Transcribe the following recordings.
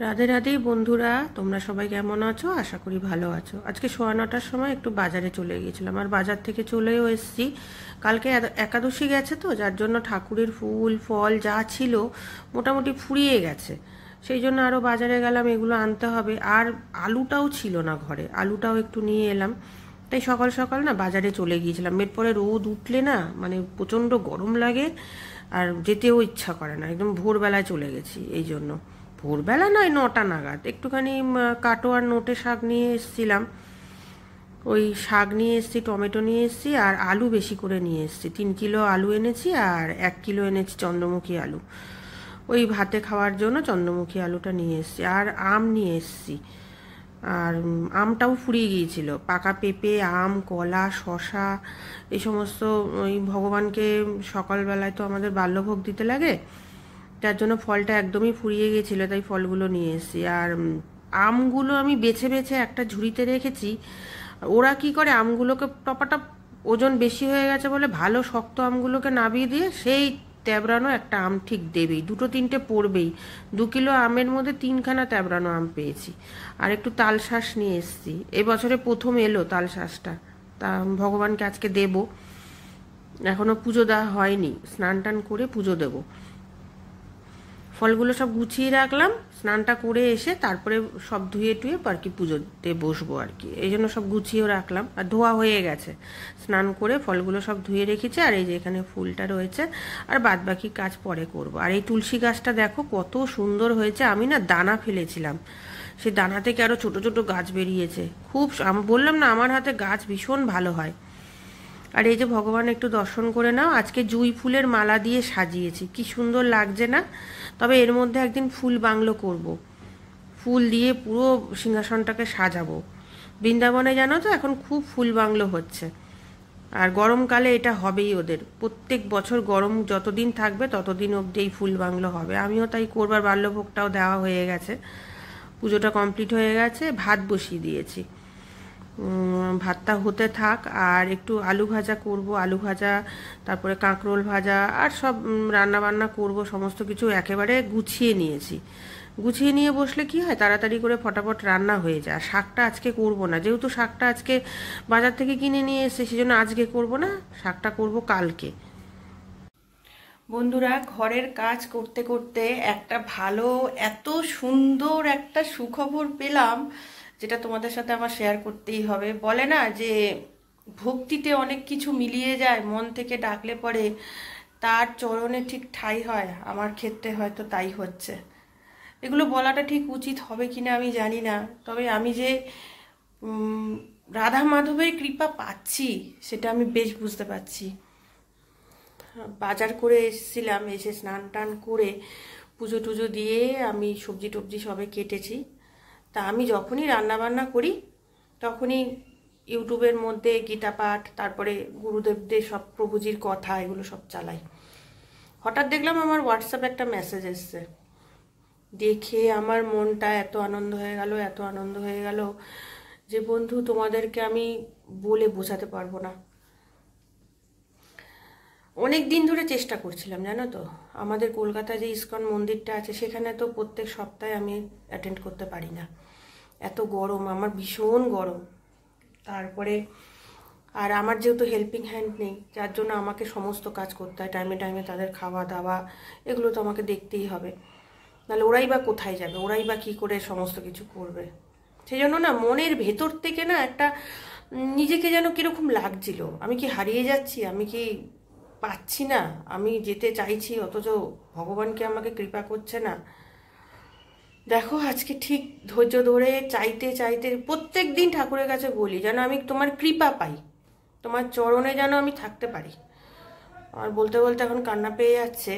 রাধে রাধে বন্ধুরা, তোমরা সবাই কেমন আছো? আশা করি ভালো আছো। আজকে 9:15টার সময় একটু বাজারে চলে গিয়েছিলাম, আর বাজার থেকে চলেও এসেছি। কালকে একাদশী গেছে তো, যার জন্য ঠাকুরের ফুল ফল যা ছিল মোটামুটি ফুরিয়ে গেছে। সেই জন্য আরও বাজারে গেলাম, এগুলো আনতে হবে। আর আলুটাও ছিল না ঘরে, আলুটাও একটু নিয়ে এলাম। তাই সকাল সকাল না বাজারে চলে গিয়েছিলাম। এরপরে রোদ উঠলে না মানে প্রচণ্ড গরম লাগে, আর যেতেও ইচ্ছা করে না। একদম ভোরবেলায় চলে গেছি। এই জন্য ভোরবেলা নয়, 9টা নাগাদ একটুখানি কাটোয়ার নোটে শাক নিয়ে এসেছিলাম। ওই শাক নিয়ে এসেছি, টমেটো নিয়ে এসেছি, আর আলু বেশি করে নিয়ে এসেছি। 3 কিলো আলু এনেছি, আর 1 কিলো এনেছি চন্দ্রমুখী আলু। ওই ভাতে খাওয়ার জন্য চন্দ্রমুখী আলুটা নিয়ে এসেছি। আর আম নিয়ে এসেছি। আর আমটাও ফুরিয়ে গিয়েছিল। পাকা পেঁপে, আম, কলা, শশা, এই সমস্ত ওই ভগবানকে সকালবেলায় তো আমাদের বাল্যভোগ দিতে লাগে, যার জন্য ফলটা একদমই ফুরিয়ে গেছিলো। তাই ফলগুলো নিয়ে এসেছি। আর আমগুলো আমি বেছে বেছে একটা ঝুড়িতে রেখেছি। ওরা কি করে, আমগুলোকে টপাটপ ওজন বেশি হয়ে গেছে বলে ভালো শক্ত আমগুলোকে নাবিয়ে দিয়ে সেই ট্যাবড়ানো একটা আম ঠিক দেবেই, 2-3টে পড়বেই। 2 কিলো আমের মধ্যে 3খানা ট্যাবড়ানো আম পেয়েছি। আর একটু তালশাঁস নিয়ে এসেছি। এবছরে প্রথম এলো তালশাঁসটা, তা ভগবানকে আজকে দেব। এখনো পুজো দেওয়া হয়নি, স্নান টান করে পুজো দেবো। ফলগুলো সব গুছিয়ে রাখলাম, স্নানটা করে এসে তারপরে সব ধুয়ে টুয়ে আর কি পুজোতে বসবো আর কি। এই জন্য সব গুছিয়েও রাখলাম, আর ধোয়া হয়ে গেছে। স্নান করে ফলগুলো সব ধুয়ে রেখেছি। আর এই যে এখানে ফুলটা রয়েছে, আর বাদ বাকি কাজ পরে করব। আর এই তুলসী গাছটা দেখো কত সুন্দর হয়েছে। আমি না দানা ফেলেছিলাম, সেই দানা থেকে আরও ছোট ছোট গাছ বেরিয়েছে। খুব আমি বললাম না, আমার হাতে গাছ ভীষণ ভালো হয়। আর এই যে ভগবান একটু দর্শন করে নাও। আজকে জুঁই ফুলের মালা দিয়ে সাজিয়েছি, কি সুন্দর লাগছে না? তবে এর মধ্যে একদিন ফুল বাংলো করব, ফুল দিয়ে পুরো সিংহাসনটাকে সাজাবো। বৃন্দাবনে জানো তো এখন খুব ফুল বাংলো হচ্ছে। আর গরমকালে এটা হবেই ওদের, প্রত্যেক বছর গরম যতদিন থাকবে ততদিন অবধি এই ফুল বাংলো হবে। আমিও তাই করবার, বাল্যভোগটাও দেওয়া হয়ে গেছে, পুজোটা কমপ্লিট হয়ে গেছে। ভাত বসিয়ে দিয়েছি, ভাতটা হতে থাক। আর একটু আলু ভাজা করব, আলু ভাজা, তারপরে কাঁকরোল ভাজা, আর সব রান্না বান্না করব। সমস্ত কিছু একেবারে গুছিয়ে নিয়েছি। গুছিয়ে নিয়ে বসলে কি হয়, তাড়াতাড়ি করে ফটাফট রান্না হয়ে যায়। শাকটা আজকে করব না, যেহেতু শাকটা আজকে বাজার থেকে কিনে নিয়ে এসে, সেজন্য আজকে করব না, শাকটা করব কালকে। বন্ধুরা, ঘরের কাজ করতে করতে একটা ভালো, এত সুন্দর একটা সুখবর পেলাম, যেটা তোমাদের সাথে আমার শেয়ার করতেই হবে। বলে না যে ভক্তিতে অনেক কিছু মিলিয়ে যায়, মন থেকে ডাকলে পরে তার চরণে ঠিক ঠাঁই হয়। আমার ক্ষেত্রে হয়তো তাই হচ্ছে। এগুলো বলাটা ঠিক উচিত হবে কিনা আমি জানি না, তবে আমি যে রাধা মাধবের কৃপা পাচ্ছি সেটা আমি বেশ বুঝতে পারছি। বাজার করে এসেছিলাম, এসে স্নান টান করে পুজো টুজো দিয়ে আমি সবজি টবজি সবে কেটেছি। তা আমি যখনই রান্না বান্না করি তখনই ইউটিউবের মধ্যে গীতা পাঠ, তারপরে গুরুদেবদের সব প্রভুজির কথা, এগুলো সব চালাই। হঠাৎ দেখলাম আমার হোয়াটসঅ্যাপে একটা মেসেজ এসছে। দেখে আমার মনটা এত আনন্দ হয়ে গেল, এত আনন্দ হয়ে গেল যে বন্ধু, তোমাদেরকে আমি বলে বোঝাতে পারবো না। অনেক দিন ধরে চেষ্টা করছিলাম, জানো তো। আমাদের কলকাতায় যে ইস্কন মন্দিরটা আছে, সেখানে তো প্রত্যেক সপ্তাহে আমি অ্যাটেন্ড করতে পারি না, এত গরম, আমার ভীষণ গরম। তারপরে আর আমার যেহেতু হেল্পিং হ্যান্ড নেই, যার জন্য আমাকে সমস্ত কাজ করতে হয় টাইমে টাইমে। তাদের খাওয়া দাওয়া এগুলো তো আমাকে দেখতেই হবে, নাহলে ওরাই বা কোথায় যাবে, ওরাই বা কী করে সমস্ত কিছু করবে। সেই জন্য না মনের ভেতর থেকে না একটা নিজেকে যেন কীরকম লাগছিল। আমি কি হারিয়ে যাচ্ছি, আমি কি পাচ্ছি না, আমি যেতে চাইছি অথচ ভগবানকে আমাকে কৃপা করছে না। দেখো আজকে ঠিক ধৈর্য ধরে চাইতে চাইতে প্রত্যেক দিন ঠাকুরের কাছে বলি, যেন আমি তোমার কৃপা পাই, তোমার চরণে যেন আমি থাকতে পারি। আর বলতে বলতে এখন কান্না পেয়ে যাচ্ছে।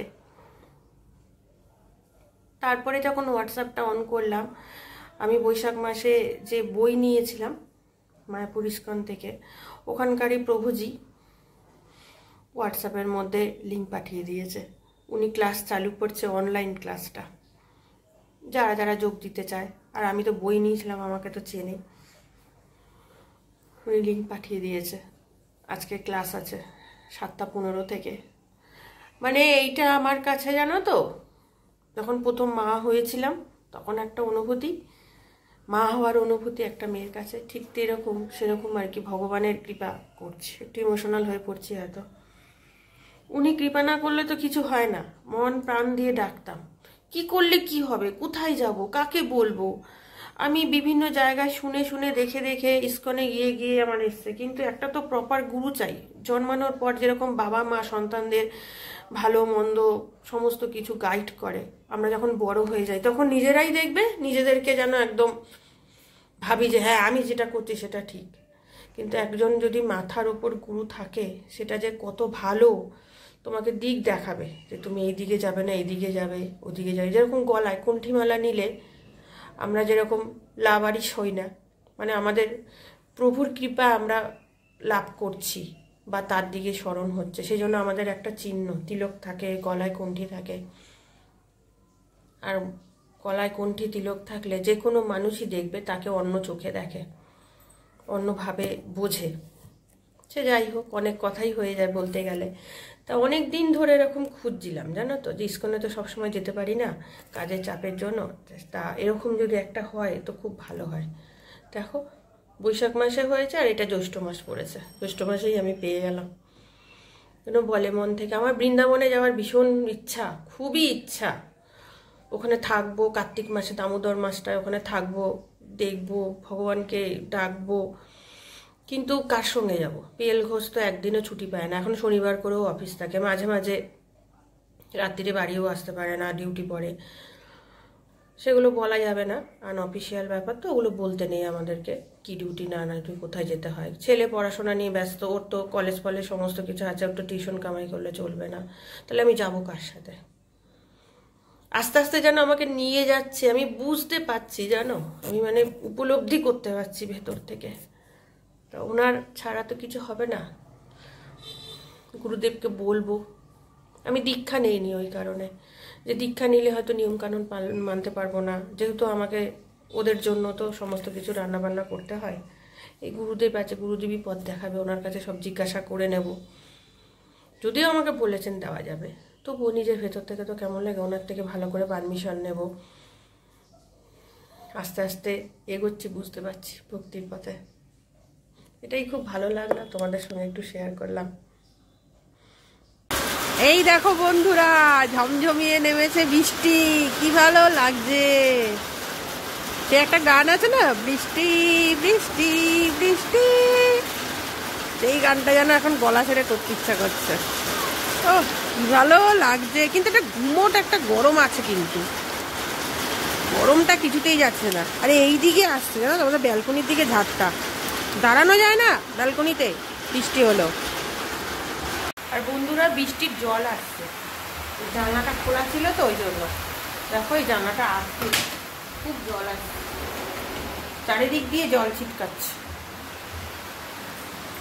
তারপরে যখন হোয়াটসঅ্যাপটা অন করলাম, আমি বৈশাখ মাসে যে বই নিয়েছিলাম মায়াপুর ইস্কন থেকে, ওখানকারই প্রভুজি হোয়াটসঅ্যাপের মধ্যে লিঙ্ক পাঠিয়ে দিয়েছে। উনি ক্লাস চালু করছে, অনলাইন ক্লাসটা, যারা যারা যোগ দিতে চায়। আর আমি তো বই নিয়েছিলাম, আমাকে তো চেনে। উনি লিঙ্ক পাঠিয়ে দিয়েছে। আজকে ক্লাস আছে 7টা 15 থেকে। মানে এইটা আমার কাছে, জানো তো, যখন প্রথম মা হয়েছিলাম তখন একটা অনুভূতি, মা হওয়ার অনুভূতি একটা মেয়ের কাছে, ঠিক সেরকম আর কি। ভগবানের কৃপা করছে, একটু ইমোশনাল হয়ে পড়ছি হয়তো। উনি কৃপা না করলে তো কিছু হয় না। মন প্রাণ দিয়ে ডাকতাম, কি করলে কি হবে, কোথায় যাব, কাকে বলবো। আমি বিভিন্ন জায়গায় শুনে দেখে ইস্কনে গিয়ে আমার এসছে, কিন্তু একটা তো প্রপার গুরু চাই। জন্মানোর পর যেরকম বাবা মা সন্তানদের ভালো মন্দ সমস্ত কিছু গাইড করে, আমরা যখন বড় হয়ে যাই তখন নিজেরাই দেখবে নিজেদেরকে যেন একদম ভাবি যে হ্যাঁ আমি যেটা করছি সেটা ঠিক। কিন্তু একজন যদি মাথার ওপর গুরু থাকে, সেটা যে কত ভালো, তোমাকে দিক দেখাবে যে তুমি এই দিকে যাবে না, এই দিকে যাবে, ওদিকে যাবে। যেরকম গলায় কণ্ঠিমালা নিলে আমরা যেরকম লাভারিস হই না, মানে আমাদের প্রভুর কৃপা আমরা লাভ করছি বা তার দিকে স্মরণ হচ্ছে, সেই জন্য আমাদের একটা চিহ্ন তিলক থাকে, গলায় কণ্ঠি থাকে। আর গলায় কণ্ঠি তিলক থাকলে যে কোনো মানুষই দেখবে তাকে অন্য চোখে দেখে, অন্যভাবে বোঝে। সে যাই হোক, অনেক কথাই হয়ে যায় বলতে গেলে। তা অনেক দিন ধরে এরকম খুঁজছিলাম, জানো তো, যে ইস্কনে তো সবসময় যেতে পারি না কাজের চাপের জন্য। তা এরকম যদি একটা হয় তো খুব ভালো হয়। দেখো, বৈশাখ মাসে হয়েছে আর এটা জ্যৈষ্ঠ মাস পড়েছে, জ্যৈষ্ঠ মাসেই আমি পেয়ে গেলাম। যেন বলে মন থেকে, আমার বৃন্দাবনে যাওয়ার ভীষণ ইচ্ছা, খুবই ইচ্ছা। ওখানে থাকবো, কার্তিক মাসে দামোদর মাসটায় ওখানে থাকবো, দেখবো, ভগবানকে ডাকবো। কিন্তু কার সঙ্গে যাব? পিএল ঘোষ তো একদিনও ছুটি পায় না, এখন শনিবার করেও অফিস থাকে, মাঝে মাঝে রাত্রিরে বাড়িও আসতে পারে না, ডিউটি পড়ে। সেগুলো বলা যাবে না, আনঅফিসিয়াল ব্যাপার তো, ওগুলো বলতে নেই আমাদেরকে কি ডিউটি না ডিউটি, কোথায় যেতে হয়। ছেলে পড়াশোনা নিয়ে ব্যস্ত, ওর তো কলেজ সমস্ত কিছু আছে, ওর তো টিউশন কামাই করলে চলবে না। তাহলে আমি যাব কার সাথে? আস্তে আস্তে যেন আমাকে নিয়ে যাচ্ছে, আমি বুঝতে পারছি, জানো, আমি মানে উপলব্ধি করতে পারছি ভেতর থেকে। তা ওনার ছাড়া তো কিছু হবে না। গুরুদেবকে বলবো। আমি দীক্ষা নেইনি ওই কারণে, যে দীক্ষা নিলে হয়তো নিয়মকানুন মানতে পারবো না, যেহেতু আমাকে ওদের জন্য তো সমস্ত কিছু রান্নাবান্না করতে হয়। এই গুরুদেব আছে, গুরুদেবী পথ দেখাবে, ওনার কাছে সব জিজ্ঞাসা করে নেব। যদিও আমাকে বলেছেন দেওয়া যাবে, তবুও নিজের ভেতর থেকে তো কেমন লাগে, ওনার থেকে ভালো করে পারমিশন নেব। আস্তে আস্তে এগোচ্ছি, বুঝতে পারছি ভক্তির পথে। এটাই খুব ভালো লাগলো, তোমাদের সঙ্গে একটু শেয়ার করলাম। এই দেখো বন্ধুরা, ঝমঝমিয়ে নেমেছে বৃষ্টি, কি ভালো লাগছে। সে একটা গান আছে না, বৃষ্টি বৃষ্টি বৃষ্টি, সেই গানটা যেন এখন গলা ছেড়ে করতে ইচ্ছা করছে। ও কি ভালো লাগছে, কিন্তু একটা ঘুমোট একটা গরম আছে, কিন্তু গরমটা কিছুতেই যাচ্ছে না। আরে এই দিকে আসছে না, তোমাদের ব্যালকনির দিকে ঝাড়টা, দাঁড়ানো যায় না ব্যালকনিতে, বৃষ্টি হলো। আর বন্ধুরা, বৃষ্টির জল আসছে, জানলাটা খোলা ছিল তো ওই জন্য। দেখো এই জানলাটা আসছে, খুব জল আসছে, চারিদিক দিয়ে জল ছিটকাচ্ছে।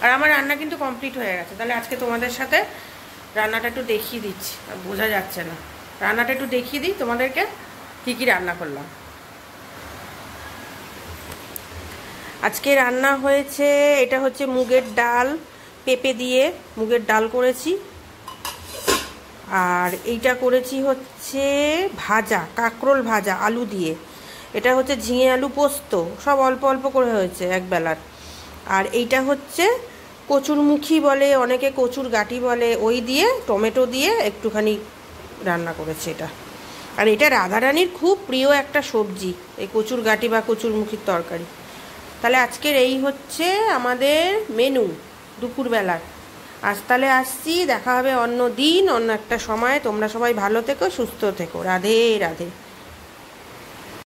আর আমার রান্না কিন্তু কমপ্লিট হয়ে গেছে। তাহলে আজকে তোমাদের সাথে রান্নাটা একটু দেখিয়ে দিচ্ছি, আর বোঝা যাচ্ছে না, রান্নাটা একটু দেখিয়ে দিই তোমাদেরকে কি কি রান্না করলাম। আজকে রান্না হয়েছে, এটা হচ্ছে মুগের ডাল, পেঁপে দিয়ে মুগের ডাল করেছি। আর এইটা করেছি হচ্ছে ভাজা, কাঁকরোল ভাজা আলু দিয়ে। এটা হচ্ছে ঝিঙে আলু পোস্ত, সব অল্প অল্প করে হয়েছে একবেলার। আর এইটা হচ্ছে কচুরমুখী বলে অনেকে, কচুর গাঁটি বলে, ওই দিয়ে টমেটো দিয়ে একটুখানি রান্না করেছে এটা। আর এটা রাধারানীর খুব প্রিয় একটা সবজি, এই কচুর গাঁটি বা কচুরমুখীর তরকারি। তাহলে আজকের এই হচ্ছে আমাদের মেনু দুপুরবেলার। আজ তাহলে আসছি, দেখা হবে অন্য দিন, অন্য একটা সময়। তোমরা সবাই ভালো থেকো, সুস্থ থেকো। রাধে রাধে।